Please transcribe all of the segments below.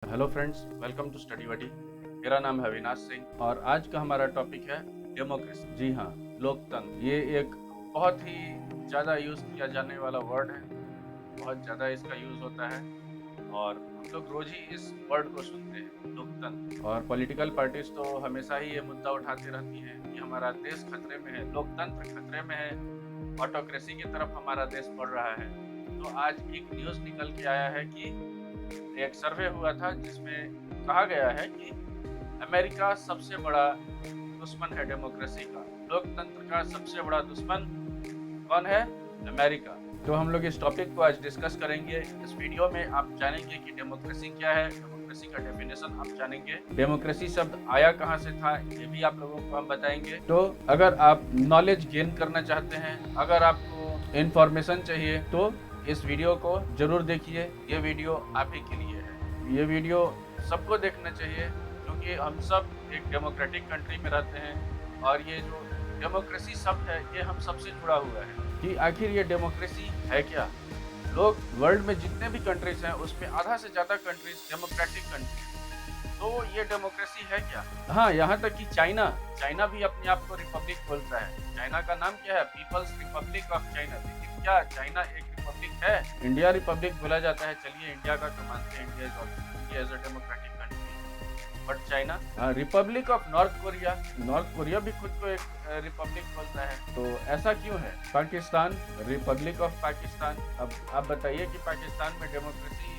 Hello friends, welcome to study वडी। मेरा नाम है अविनाश सिंह और आज का हमारा टॉपिक है डेमोक्रेसी। जी हाँ, लोकतंत्र। ये एक बहुत ही ज़्यादा यूज़ किया जाने वाला वर्ड है, बहुत ज़्यादा इसका यूज़ होता है और हम लोग रोज ही इस वर्ड को सुनते हैं, लोकतंत्र। और पॉलिटिकल पार्टीज तो हमेशा ही ये मुद्दा उठाती रहती हैं कि हमारा देश खतरे में है, लोकतंत्र खतरे में है, ऑटोक्रेसी की तरफ हमारा देश बढ़ रहा है। तो आज एक न्यूज़ निकल के आया है कि एक सर्वे हुआ था जिसमें कहा गया है कि अमेरिका सबसे बड़ा दुश्मन है डेमोक्रेसी का। लोकतंत्र का सबसे बड़ा दुश्मन कौन है? अमेरिका। तो हम लोग इस टॉपिक को आज डिस्कस करेंगे। इस वीडियो में आप जानेंगे कि डेमोक्रेसी क्या है, डेमोक्रेसी का डेफिनेशन आप जानेंगे, डेमोक्रेसी शब्द आया कहाँ से था ये भी आप लोगों को हम बताएंगे। तो अगर आप नॉलेज गेन करना चाहते हैं, अगर आपको इंफॉर्मेशन चाहिए तो इस वीडियो को जरूर देखिए। ये वीडियो आप ही के लिए है। ये वीडियो सबको देखना चाहिए क्योंकि हम सब एक डेमोक्रेटिक कंट्री में रहते हैं और ये जो डेमोक्रेसी शब्द है ये हम सबसे जुड़ा हुआ है कि आखिर ये डेमोक्रेसी है क्या। लोग वर्ल्ड में जितने भी कंट्रीज हैं उसमें आधा से ज़्यादा कंट्रीज डेमोक्रेटिक कंट्री, तो ये डेमोक्रेसी है क्या? हाँ, यहाँ तक कि चाइना भी अपने आप को रिपब्लिक बोलता है। चाइना का नाम क्या है? People's republic of China. लेकिन क्या चाइना एक रिपब्लिक है? इंडिया रिपब्लिक बोला जाता है। चलिए इंडिया का तो मानते हैं, India is a democratic country. But China, Republic of north Korea, north Korea भी खुद को एक रिपब्लिक बोलता है। तो ऐसा क्यों है? Pakistan, Republic of Pakistan. अब आप बताइए कि पाकिस्तान में डेमोक्रेसी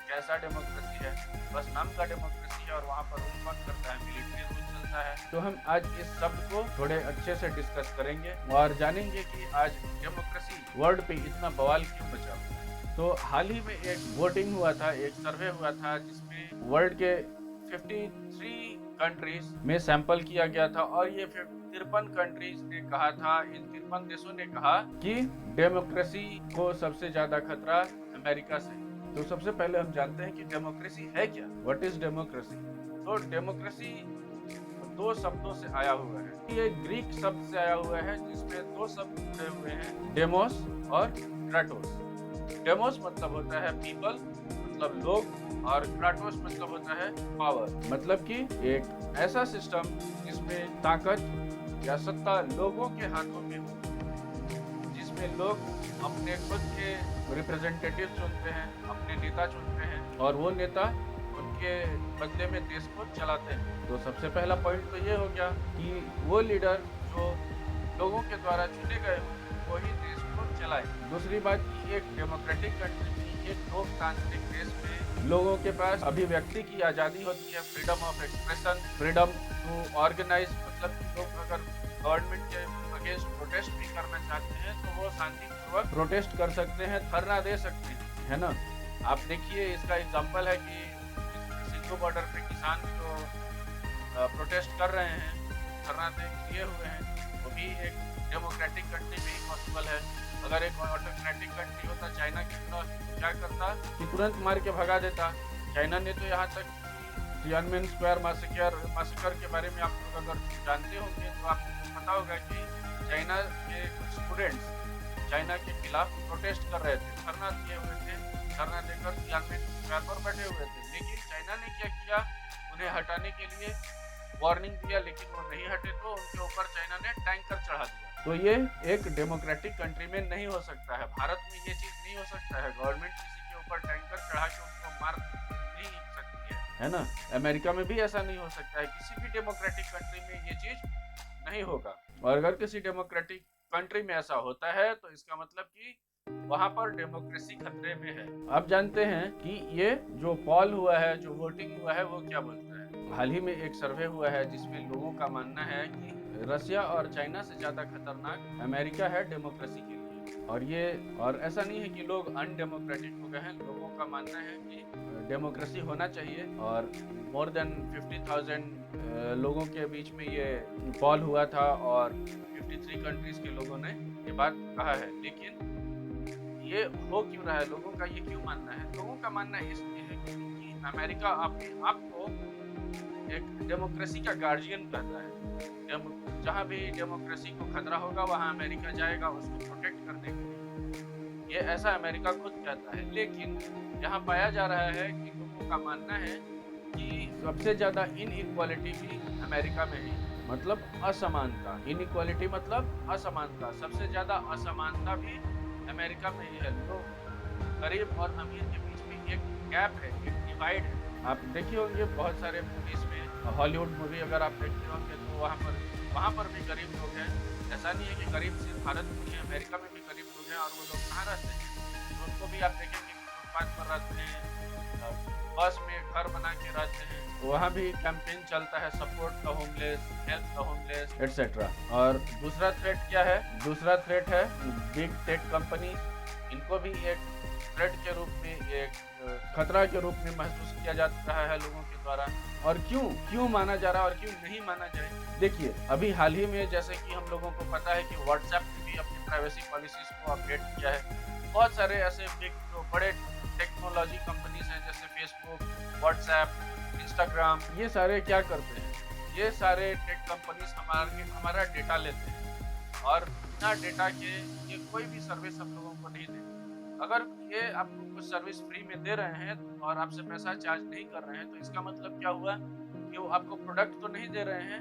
कैसा डेमोक्रेसी है? बस नाम का डेमोक्रेसी है और वहाँ पर रूल कौन करता है? मिलिट्री रूल चलता है। तो हम आज इस शब्द को थोड़े अच्छे से डिस्कस करेंगे और जानेंगे कि आज डेमोक्रेसी वर्ल्ड पे इतना बवाल क्यों मचा हुआ है। तो हाल ही में एक वोटिंग हुआ था, एक सर्वे हुआ था जिसमें वर्ल्ड के 53 कंट्रीज में सैंपल किया गया था और ये 53 कंट्रीज ने कहा था, इन 53 देशों ने कहा कि डेमोक्रेसी को सबसे ज्यादा खतरा अमेरिका से। तो सबसे पहले हम जानते हैं कि डेमोक्रेसी है क्या। What is democracy? तो डेमोक्रेसी दो शब्दों से आया हुआ है। ये ग्रीक शब्द से आया हुआ है जिसमें दो शब्द जुड़े हुए हैं, डेमोस और क्राटोस। डेमोस मतलब होता है पीपल, मतलब लोग, और क्राटोस मतलब होता है पावर, मतलब कि एक ऐसा सिस्टम जिसमें ताकत या सत्ता लोगों के हाथों में हो, जिसमें लोग अपने खुद के रिप्रेजेंटेटिव चुनते हैं, अपने नेता चुनते हैं और वो नेता उनके बदले में देश को चलाते हैं। तो सबसे पहला पॉइंट तो ये हो गया कि वो लीडर जो लोगों के द्वारा चुने गए हो वही देश को चलाए। दूसरी बात कि एक डेमोक्रेटिक कंट्री में, एक लोकतांत्रिक देश में लोगों के पास अभिव्यक्ति की आज़ादी होती है, freedom of expression, freedom to organize. मतलब कि लोग अगर गवर्नमेंट के अगेंस्ट प्रोटेस्ट भी करना चाहते हैं तो वो शांतिपूर्वक प्रोटेस्ट कर सकते हैं, धरना दे सकते हैं, है ना। आप देखिए इसका एग्जांपल है कि सिंधु बॉर्डर पे किसान जो प्रोटेस्ट कर रहे हैं, धरना दिए हुए हैं, वो भी एक डेमोक्रेटिक कंट्री में ही पॉसिबल है। अगर एक ऑटोक्रेटिक कंट्री होता चाइना की तरह, क्या करता कि तुरंत मार के भगा देता। चाइना ने तो यहाँ तक तियानमेन स्क्वायर मासेकर के बारे में आप लोग अगर जानते होंगे तो आपको पता होगा कि चाइना के कुछ स्टूडेंट्स चाइना के खिलाफ प्रोटेस्ट कर रहे थे, धरना दिए हुए थे, धरना देकर तियानमेन स्क्वायर पर बैठे हुए थे। लेकिन चाइना ने क्या किया, उन्हें हटाने के लिए वार्निंग दिया, लेकिन वो नहीं हटे तो उनके ऊपर चाइना ने टैंकर चढ़ा दिया। तो ये एक डेमोक्रेटिक कंट्री में नहीं हो सकता है। भारत में ये चीज़ नहीं हो सकता है। गवर्नमेंट किसी के ऊपर टैंकर चढ़ा के उनको मार नहीं सकती है ना। अमेरिका में भी ऐसा नहीं हो सकता है। किसी भी डेमोक्रेटिक कंट्री में ये चीज़ नहीं होगा। और अगर किसी डेमोक्रेटिक कंट्री में ऐसा होता है तो इसका मतलब कि वहां पर डेमोक्रेसी खतरे में है। आप जानते हैं कि ये जो पॉल हुआ है, जो वोटिंग हुआ है, वो क्या बोलता है? हाल ही में एक सर्वे हुआ है जिसमें लोगों का मानना है कि रशिया और चाइना से ज्यादा खतरनाक अमेरिका है डेमोक्रेसी के लिए। और ऐसा नहीं है कि लोग अनडेमोक्रेटिक हो गए हैं। लोगों का मानना है कि डेमोक्रेसी होना चाहिए और मोर देन 50,000 लोगों के बीच में ये पॉल हुआ था और 53 कंट्रीज के लोगों ने ये बात कहा है। लेकिन ये हो क्यों रहा है? लोगों का ये क्यों मानना है? लोगों का मानना इसलिए है क्योंकि अमेरिका अपने आप को एक डेमोक्रेसी का गार्जियन कहता है। जहाँ भी डेमोक्रेसी को खतरा होगा वहाँ अमेरिका जाएगा उसको प्रोटेक्ट करने के लिए। ये ऐसा अमेरिका खुद कहता है। लेकिन यहाँ पाया जा रहा है कि लोगों लोगों का मानना है कि सबसे ज़्यादा इनइक्वालिटी भी अमेरिका में ही, मतलब असमानता। इनइक्वालिटी मतलब असमानता, सबसे ज़्यादा असमानता भी अमेरिका में ही है। तो गरीब और अमीर के बीच में एक गैप है, एक डिवाइड है। आप देखे होंगे बहुत सारे मूवीज में, हॉलीवुड मूवी अगर आप देखते होंगे तो वहाँ पर भी गरीब लोग हैं। ऐसा नहीं है कि गरीब सिर्फ भारत में ही है, अमेरिका में भी गरीब लोग हैं। और वो लोग कहाँ रहते हैं? तो उनको भी आप देखेंगे कि फुटपाथ पर रहते हैं, बस में घर बना के रहते हैं। वहाँ भी कैंपेन चलता है, support the homeless, help the homeless, etcetera. और दूसरा थ्रेट क्या है? दूसरा थ्रेट है बिग टेक कंपनी। इनको भी एक थ्रेट के रूप में, एक खतरा के रूप में महसूस किया जा रहा है लोगों के द्वारा। और क्यों माना जा रहा है और क्यों नहीं माना जाए? देखिए, अभी हाल ही में जैसे कि हम लोगों को पता है कि व्हाट्सएप ने भी अपनी प्राइवेसी पॉलिसीज को अपडेट किया है। बहुत सारे ऐसे बिग जो बड़े टेक्नोलॉजी कंपनीज हैं जैसे फेसबुक, व्हाट्सएप, इंस्टाग्राम, ये सारे क्या करते हैं? ये सारे टेक कंपनीज हमारा डेटा लेते हैं और बिना डेटा के ये कोई भी सर्विस हम लोगों को नहीं देते। अगर ये आपको कुछ सर्विस फ्री में दे रहे हैं और आपसे पैसा चार्ज नहीं कर रहे हैं, तो इसका मतलब क्या हुआ कि वो आपको प्रोडक्ट तो नहीं दे रहे हैं,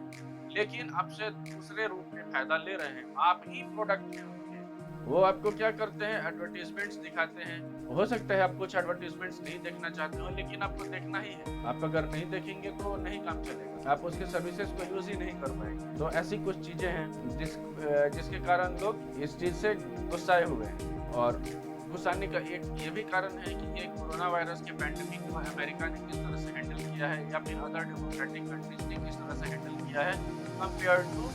लेकिन आपसे दूसरे रूप में फायदा ले रहे हैं। आप ही प्रोडक्ट हैं उनके। वो आपको क्या करते हैं? एडवर्टीजमेंट्स दिखाते हैं। हो सकता है आप कुछ एडवर्टीजमेंट्स नहीं देखना चाहते हो, लेकिन आपको देखना ही है। आप अगर नहीं देखेंगे तो नहीं काम चलेगा, आप उसके सर्विसेज को यूज ही नहीं कर पाएंगे। तो ऐसी कुछ चीजें हैं जिसके कारण लोग इस चीज से गुस्साए हुए हैं। और गुस्साने का एक ये भी कारण है कि ये कोरोना वायरस के पैंडेमिक को अमेरिका ने किस तरह से हैंडल किया है, या फिर अदर डेमोक्रेटिक कंट्रीज ने किस तरह से हैंडल किया है कंपेयर टू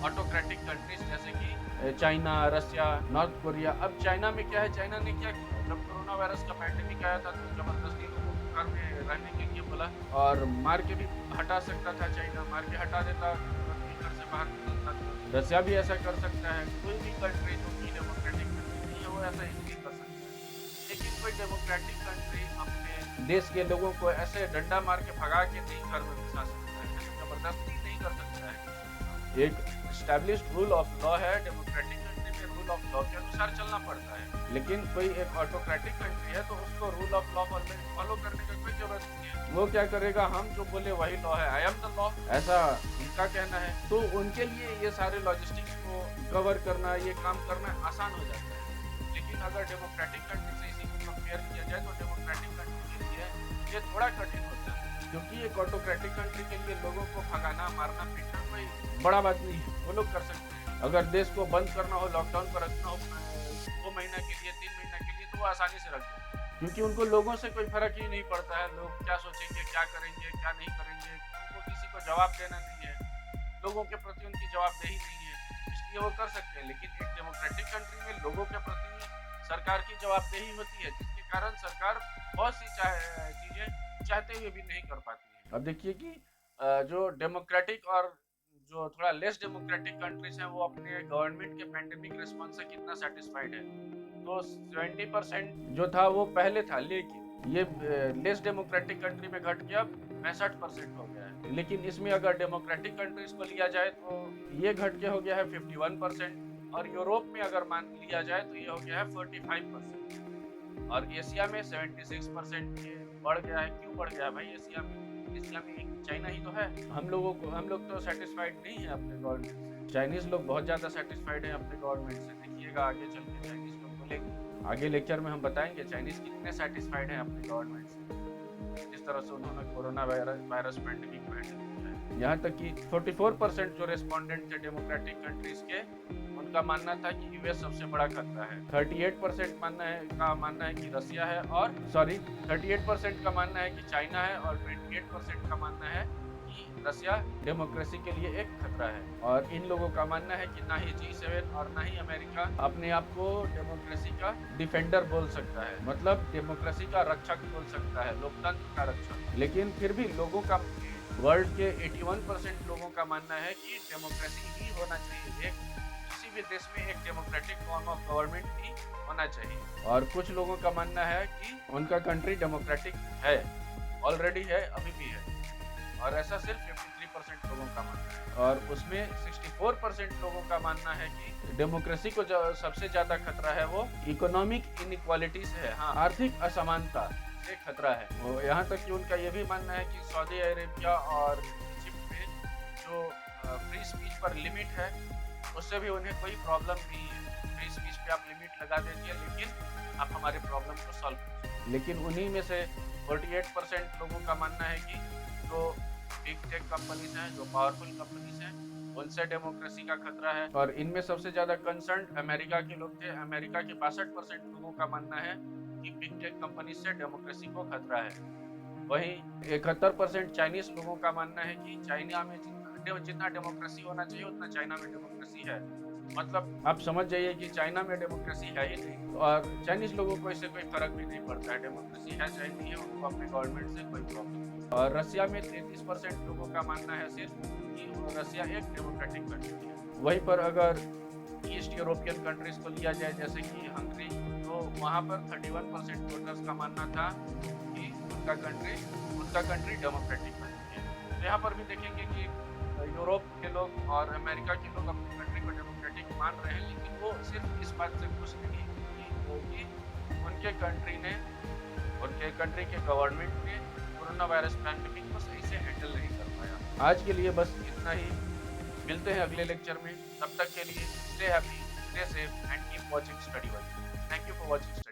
ऑटोक्रेटिक कंट्रीज जैसे कि चाइना, रसिया, नॉर्थ कोरिया। अब चाइना में क्या है? चाइना ने क्या किया? जब कोरोना वायरस का पैंडेमिक आया था तो जबरदस्ती लोगों को घर में रहने के लिए बोला और मार के भी हटा सकता था। चाइना मार के हटा देता, घर से बाहर निकलता था। रसिया भी ऐसा कर सकता है। कोई भी कंट्री जो कि डेमोक्रेटिक कंट्री नहीं है वो ऐसा इजीली कर सकता है। लेकिन कोई डेमोक्रेटिक कंट्री अपने देश के लोगों को ऐसे डंडा मार के भगा के नहीं घर में घुसा सकता है, ऐसे जबरदस्ती नहीं कर सकता है। एक एस्टैब्लिश्ड रूल ऑफ लॉ है। डेमोक्रेटिक कंट्री में रूल ऑफ लॉ के अनुसार चलना पड़ता है, लेकिन कोई एक ऑटोक्रेटिक कंट्री है तो उसको रूल ऑफ लॉ फॉलो करने का कोई जरूरत नहीं है। वो क्या करेगा? हम जो बोले वही लॉ है, आई एम द लॉ, ऐसा उनका कहना है। तो उनके लिए ये सारे लॉजिस्टिक्स को कवर करना, ये काम करना आसान हो जाता है। लेकिन अगर डेमोक्रेटिक कंट्री से इसी को कंपेयर किया जाए तो डेमोक्रेटिक कंट्री के लिए ये थोड़ा कठिन होता है, क्योंकि एक ऑटोक्रेटिक कंट्री के लिए लोगों को भगाना, मारना, पीटना कोई बड़ा बात नहीं है, वो लोग कर सकते हैं। अगर देश को बंद करना हो, लॉकडाउन पर रखना हो 2 महीना के लिए, 3 महीना के लिए, तो वो आसानी से रख देते हैं, क्योंकि उनको लोगों से कोई फर्क ही नहीं पड़ता है। लोग क्या सोचेंगे, क्या करेंगे, क्या नहीं करेंगे, उनको किसी को जवाब देना नहीं है, लोगों के प्रति उनकी जवाबदेही नहीं है, इसलिए वो कर सकते हैं। लेकिन एक डेमोक्रेटिक कंट्री में लोगों के प्रति सरकार की जवाबदेही होती है, जिसके कारण सरकार बहुत सी चीजें चाहते हुए भी नहीं कर पाती है। अब देखिए कि जो डेमोक्रेटिक और जो थोड़ा लेस डेमोक्रेटिक कंट्रीज हैं वो अपने गवर्नमेंट के पैंडेमिक रिस्पॉन्स से कितना सेटिस्फाइड है। तो 70% जो था वो पहले था, लेकिन ये लेस डेमोक्रेटिक कंट्री में घट गया 65% हो गया है। लेकिन इसमें अगर डेमोक्रेटिक कंट्रीज को लिया जाए तो ये घट के हो गया है 51%। और यूरोप में अगर मान लिया जाए तो ये हो गया है 45%। और एशिया में 76% ये बढ़ गया है। क्यों बढ़ गया है भाई? एशिया में चाइना ही तो है। हम लोग तो सेटिस्फाइड नहीं है अपने गवर्नमेंट से। चाइनीज लोग बहुत ज्यादा सेटिस्फाइड है अपने गवर्नमेंट से। देखिएगा आगे चल के चाइनीज लोग बोलेंगे, आगे लेक्चर में हम बताएंगे चाइनीज कितने सेटिस्फाइड है अपने गवर्नमेंट से, जिस तरह से उन्होंने कोरोना वायरस पैंडेमिक को हैंडल किया है। यहाँ तक कि 44% जो रेस्पोंडेंट थे डेमोक्रेटिक कंट्रीज के, उनका मानना था कि यूएस सबसे बड़ा खतरा है। 38% का मानना है कि रसिया है, और 38% का मानना है कि चाइना है, और 28% का मानना है कि रसिया डेमोक्रेसी के लिए एक खतरा है। और इन लोगों का मानना है कि ना ही G7 और ना ही अमेरिका अपने आप को डेमोक्रेसी का डिफेंडर बोल सकता है, मतलब डेमोक्रेसी का रक्षक बोल सकता है, लोकतंत्र का रक्षक। लेकिन फिर भी लोगों का, वर्ल्ड के 81% लोगों का मानना है कि डेमोक्रेसी ही होना चाहिए, किसी भी देश में एक डेमोक्रेटिक फॉर्म ऑफ गवर्नमेंट ही होना चाहिए। और कुछ लोगों का मानना है कि उनका कंट्री डेमोक्रेटिक है, ऑलरेडी है, अभी भी है। और ऐसा सिर्फ 53% लोगों का मानना है। और उसमें 64% लोगों का मानना है कि डेमोक्रेसी को जो सबसे ज्यादा खतरा है वो इकोनॉमिक इनइक्वालिटीज है। हाँ, आर्थिक असमानता से खतरा है। वो यहाँ तक कि उनका ये भी मानना है कि सऊदी अरेबिया और इजिप्ट में जो फ्री स्पीच पर लिमिट है, उससे भी उन्हें कोई प्रॉब्लम नहीं है। फ्री स्पीच पे आप लिमिट लगा दीजिए, लेकिन आप हमारे प्रॉब्लम को सॉल्व कीजिए। लेकिन उन्हीं में से 48% लोगों का मानना है कि जो बिग टेक कंपनीज हैं, जो पावरफुल कंपनीज हैं, उनसे डेमोक्रेसी का खतरा है। और इनमें सबसे ज्यादा कंसर्न अमेरिका के लोग थे। अमेरिका के 62% लोगों का मानना है कि बिग टेक कंपनी से डेमोक्रेसी को खतरा है। वहीं 71% चाइनीज लोगों का मानना है कि चाइना में जितना डेमोक्रेसी होना चाहिए उतना चाइना में डेमोक्रेसी है। मतलब आप समझ जाइए कि चाइना में डेमोक्रेसी है ही नहीं, और चाइनीज लोगों को इससे कोई फर्क भी नहीं पड़ता है, डेमोक्रेसी है चाहे नहीं है, उनको अपने गवर्नमेंट से कोई प्रॉब्लम नहीं। और रसिया में 33% लोगों का मानना है सिर्फ कि रसिया एक डेमोक्रेटिक कंट्री है। वहीं पर अगर ईस्ट यूरोपियन कंट्रीज को लिया जाए, जैसे कि हंगरी, तो वहाँ पर 31% वोटर्स का मानना था कि उनका कंट्री डेमोक्रेटिक कंट्री है। तो यहाँ पर भी देखेंगे कि यूरोप के लोग और अमेरिका के लोग अपनी कंट्री को डेमोक्रेटिक मान रहे हैं, लेकिन वो सिर्फ इस बात से खुश नहीं है कि उनके कंट्री के गवर्नमेंट ने कोरोना वायरस पैंडेमिक को सही से हैंडल नहीं कर पाया। आज के लिए बस इतना ही। मिलते हैं अगले लेक्चर में। तब तक के लिए stay happy, stay safe and keep watching study world. Thank you for watching.